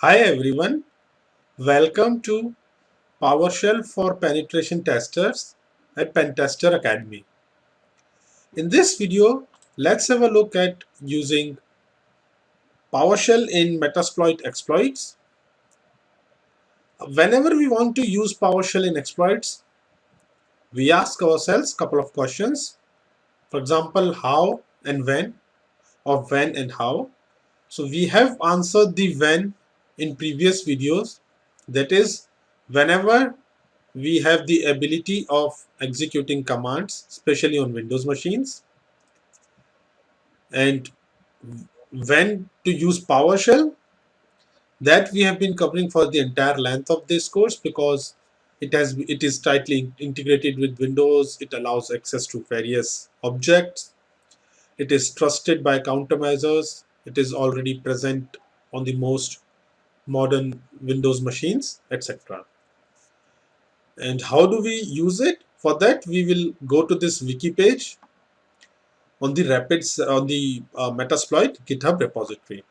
Hi everyone, welcome to PowerShell for Penetration Testers at Pentester Academy. In this video, let's have a look at using PowerShell in Metasploit exploits. Whenever we want to use PowerShell in exploits, we ask ourselves a couple of questions. For example, how and when, or when and how. So we have answered the when in previous videos. That is, whenever we have the ability of executing commands, especially on Windows machines, and when to use PowerShell, that we have been covering for the entire length of this course because it is tightly integrated with Windows. It allows access to various objects. It is trusted by countermeasures. It is already present on the most modern Windows machines, etc. And how do we use it? For that, we will go to this wiki page on the Metasploit GitHub repository.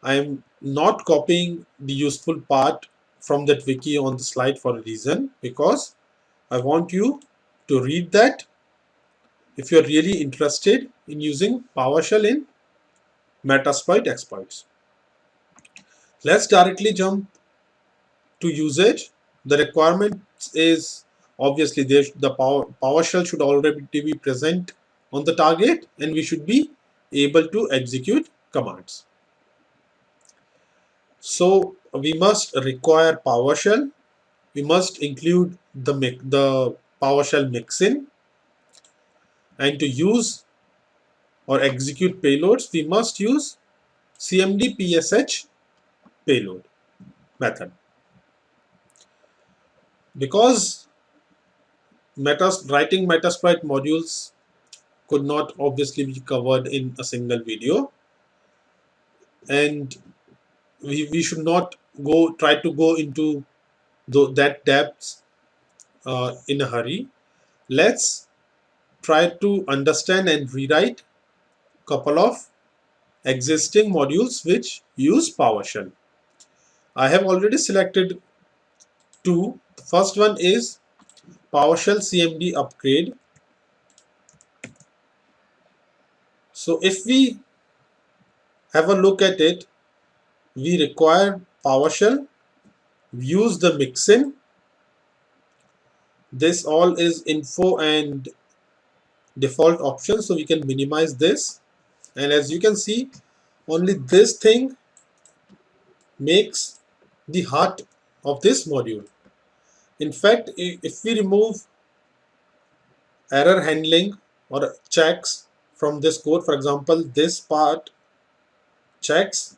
I am not copying the useful part from that wiki on the slide for a reason, because I want you to read that if you're really interested in using PowerShell in Metasploit exploits. Let's directly jump to usage. The requirement is obviously PowerShell should already be present on the target, and we should be able to execute commands. So we must require PowerShell. We must include the PowerShell mixin, and to use or execute payloads, we must use cmd psh payload method. Because writing Metasploit modules could not obviously be covered in a single video, and we should not try to go into that depths in a hurry. Let's try to understand and rewrite a couple of existing modules which use PowerShell. I have already selected two. The first one is PowerShell CMD upgrade. So if we have a look at it, we require PowerShell, use the mixin. This all is info and default options, so we can minimize this. And as you can see, only this thing makes the heart of this module. In fact, if we remove error handling or checks from this code, for example, this part checks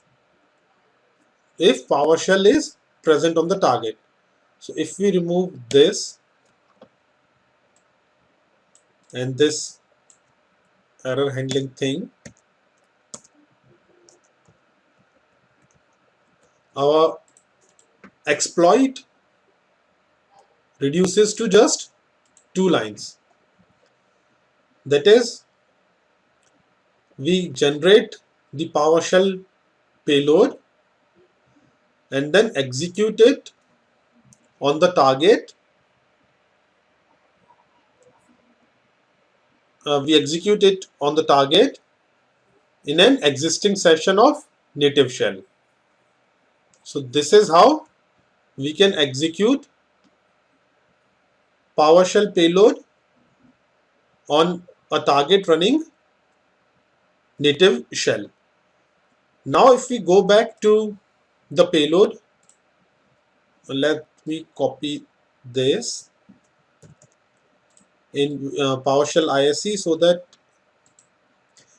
if PowerShell is present on the target. So if we remove this and this error handling thing, our exploit reduces to just 2 lines. That is, we generate the PowerShell payload and then execute it on the target. We execute it on the target in an existing session of native shell. So this is how we can execute PowerShell payload on a target running native shell. Now if we go back to the payload, let me copy this in PowerShell ISE so that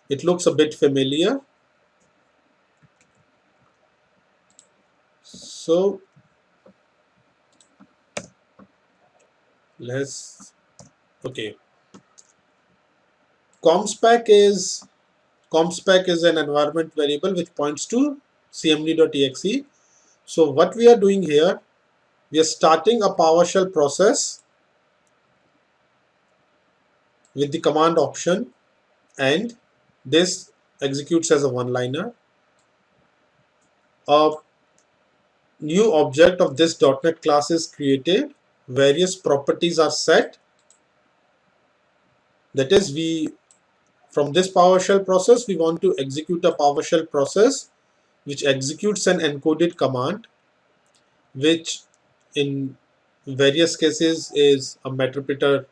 it looks a bit familiar. So okay. Comspec is an environment variable which points to cmd.exe. So what we are doing here, we are starting a PowerShell process with the command option, and this executes as a one-liner. A new object of this .NET class is created. Various properties are set. That is, from this PowerShell process, we want to execute a PowerShell process which executes an encoded command, which in various cases is a meterpreter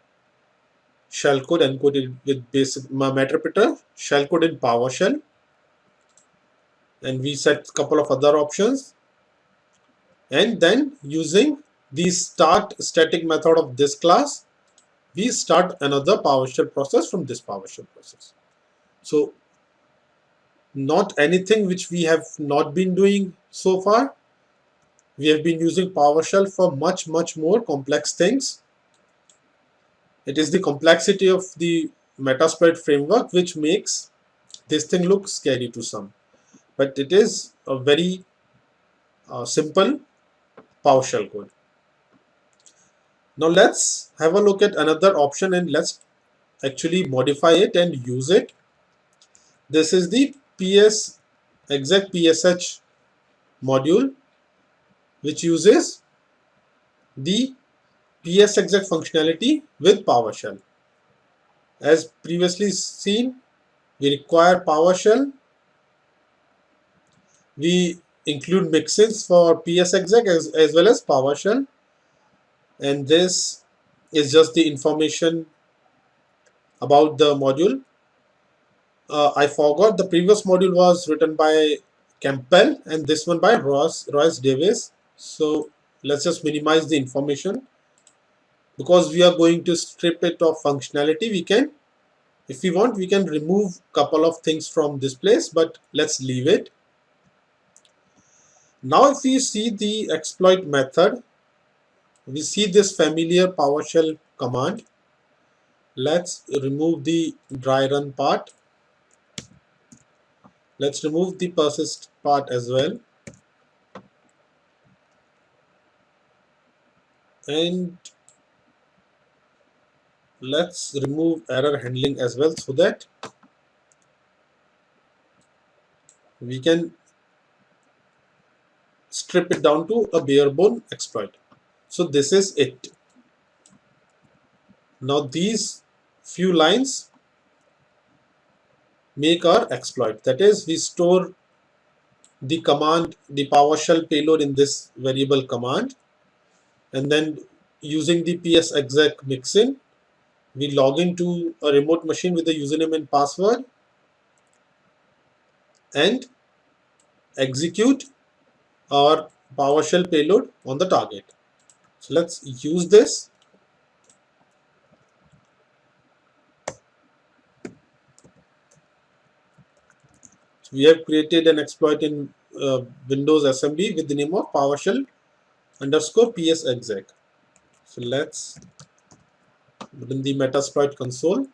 shellcode encoded with basic meterpreter shellcode in PowerShell, and we set a couple of other options, and then using the start static method of this class, we start another PowerShell process from this PowerShell process. So not anything which we have not been doing so far. We have been using PowerShell for much more complex things. It is the complexity of the Metasploit framework which makes this thing look scary to some, but it is a very simple PowerShell code. Now let's have a look at another option and let's actually modify it and use it. This is the PS exec PSH module, which uses the PS exec functionality with PowerShell. As previously seen, we require PowerShell. We include mixins for PS exec as well as PowerShell, and this is just the information about the module. I forgot the previous module was written by Campbell and this one by Royce Davis. So let's just minimize the information. Because we are going to strip it of functionality, we can, if we want, we can remove a couple of things from this place, but let's leave it. Now if we see the exploit method, we see this familiar PowerShell command. Let's remove the dry run part. Let's remove the persist part as well. And let's remove error handling as well, so that we can strip it down to a bare bone exploit. So this is it. Now these few lines make our exploit. That is, we store the command, the PowerShell payload in this variable command, and then using the PS exec mixin, we log into a remote machine with the username and password and execute our PowerShell payload on the target. So let's use this. So we have created an exploit in Windows SMB with the name of PowerShell underscore PS exec. So let's put in the Metasploit console.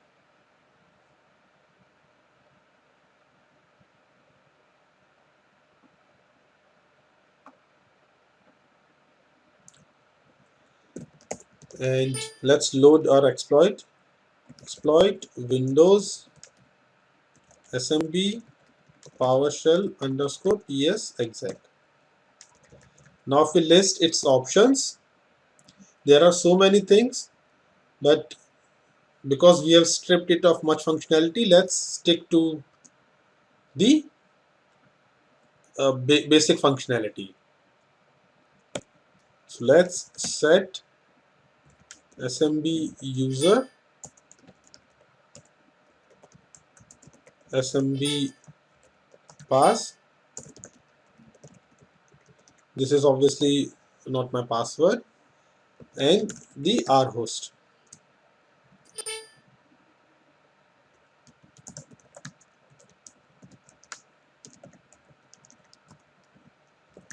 And let's load our exploit. Exploit Windows SMB PowerShell underscore PS exec. Now if we list its options, there are so many things, but because we have stripped it of much functionality, let's stick to the basic functionality. So let's set SMB user, SMB pass. This is obviously not my password, and the R host.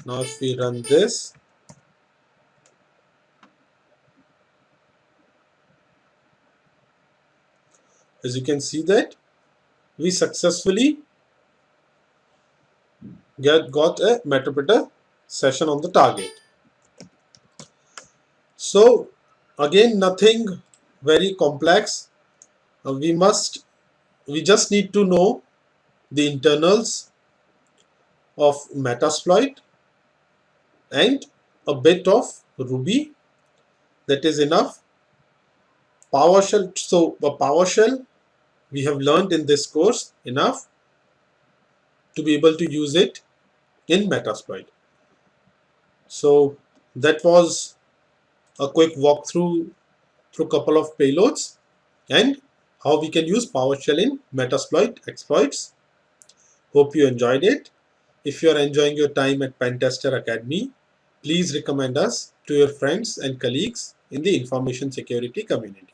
Now if we run this, as you can see that we successfully got a meterpreter session on the target. So again, nothing very complex. We just need to know the internals of Metasploit and a bit of Ruby. That is enough. PowerShell. So a PowerShell we have learned in this course enough to be able to use it in Metasploit. So that was a quick walkthrough through a couple of payloads and how we can use PowerShell in Metasploit exploits. Hope you enjoyed it. If you are enjoying your time at Pentester Academy, please recommend us to your friends and colleagues in the information security community.